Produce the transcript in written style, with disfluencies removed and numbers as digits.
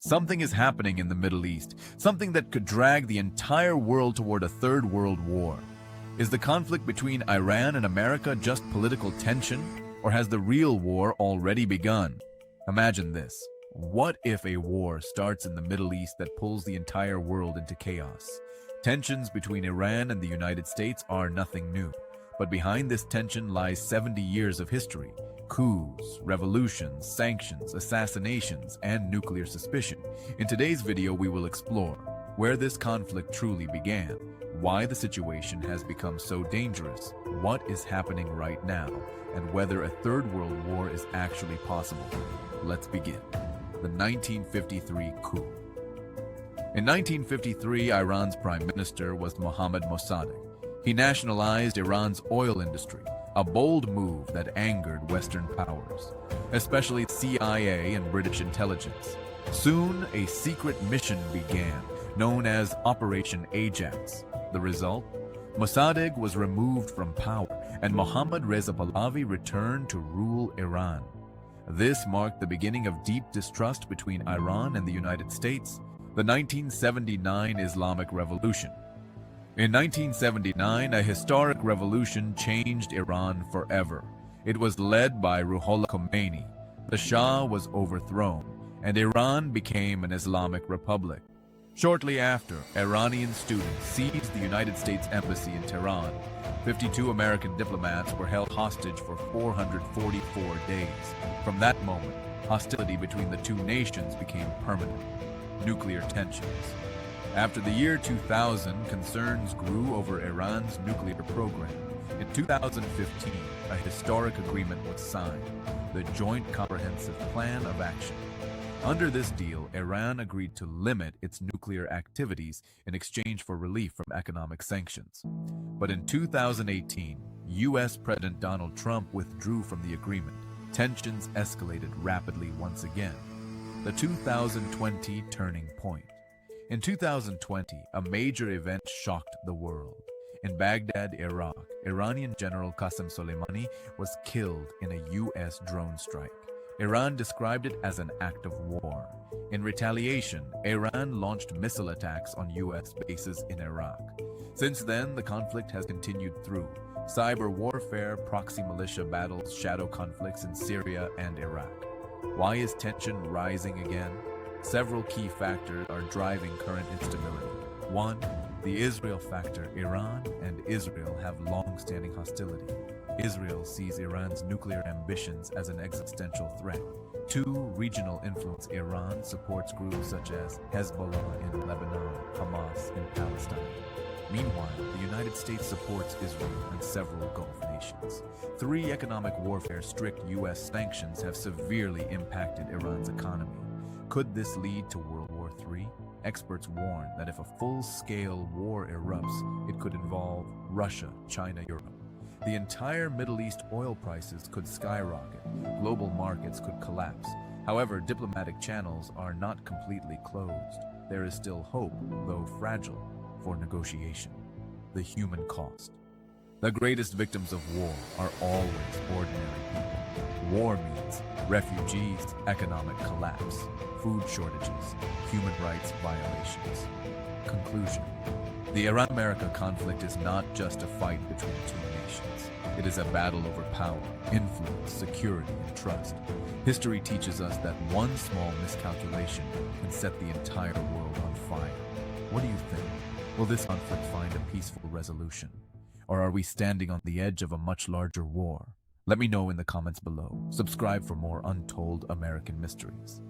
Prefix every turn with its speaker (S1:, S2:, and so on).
S1: Something is happening in the Middle East, something that could drag the entire world toward a third world war. Is the conflict between Iran and America just political tension, or has the real war already begun? Imagine this. What if a war starts in the Middle East that pulls the entire world into chaos? Tensions between Iran and the United States are nothing new, but behind this tension lies 70 years of history. Coups, revolutions, sanctions, assassinations, and nuclear suspicion. In today's video, we will explore where this conflict truly began, why the situation has become so dangerous, what is happening right now, and whether a third world war is actually possible. Let's begin. The 1953 coup. In 1953, Iran's prime minister was Mohammad Mosaddegh. He nationalized Iran's oil industry, a bold move that angered Western powers, especially the CIA and British intelligence. Soon, a secret mission began, known as Operation Ajax. The result? Mosaddegh was removed from power, and Mohammad Reza Pahlavi returned to rule Iran. This marked the beginning of deep distrust between Iran and the United States. The 1979 Islamic Revolution. In 1979, a historic revolution changed Iran forever. It was led by Ruhollah Khomeini. The Shah was overthrown, and Iran became an Islamic republic. Shortly after, Iranian students seized the United States Embassy in Tehran. 52 American diplomats were held hostage for 444 days. From that moment, hostility between the two nations became permanent. Nuclear tensions. After the year 2000, concerns grew over Iran's nuclear program. In 2015, a historic agreement was signed, the Joint Comprehensive Plan of Action. Under this deal, Iran agreed to limit its nuclear activities in exchange for relief from economic sanctions. But in 2018, U.S. President Donald Trump withdrew from the agreement. Tensions escalated rapidly once again. The 2020 turning point. In 2020, a major event shocked the world. In Baghdad, Iraq, Iranian General Qasem Soleimani was killed in a U.S. drone strike. Iran described it as an act of war. In retaliation, Iran launched missile attacks on U.S. bases in Iraq. Since then, the conflict has continued through cyber warfare, proxy militia battles, shadow conflicts in Syria and Iraq. Why is tension rising again? Several key factors are driving current instability. 1. The Israel factor. Iran and Israel have long-standing hostility. Israel sees Iran's nuclear ambitions as an existential threat. 2. Regional influence. Iran supports groups such as Hezbollah in Lebanon, Hamas in Palestine. Meanwhile, the United States supports Israel and several Gulf nations. 3. Economic warfare. Strict U.S. sanctions have severely impacted Iran's economy. Could this lead to World War III? Experts warn that if a full-scale war erupts, it could involve Russia, China, Europe. The entire Middle East oil prices could skyrocket. Global markets could collapse. However, diplomatic channels are not completely closed. There is still hope, though fragile, for negotiation. The human cost. The greatest victims of war are always ordinary people. War means refugees, economic collapse, food shortages, human rights violations. Conclusion. The Iran-America conflict is not just a fight between two nations. It is a battle over power, influence, security, and trust. History teaches us that one small miscalculation can set the entire world on fire. What do you think? Will this conflict find a peaceful resolution? Or are we standing on the edge of a much larger war? Let me know in the comments below. Subscribe for more untold American mysteries.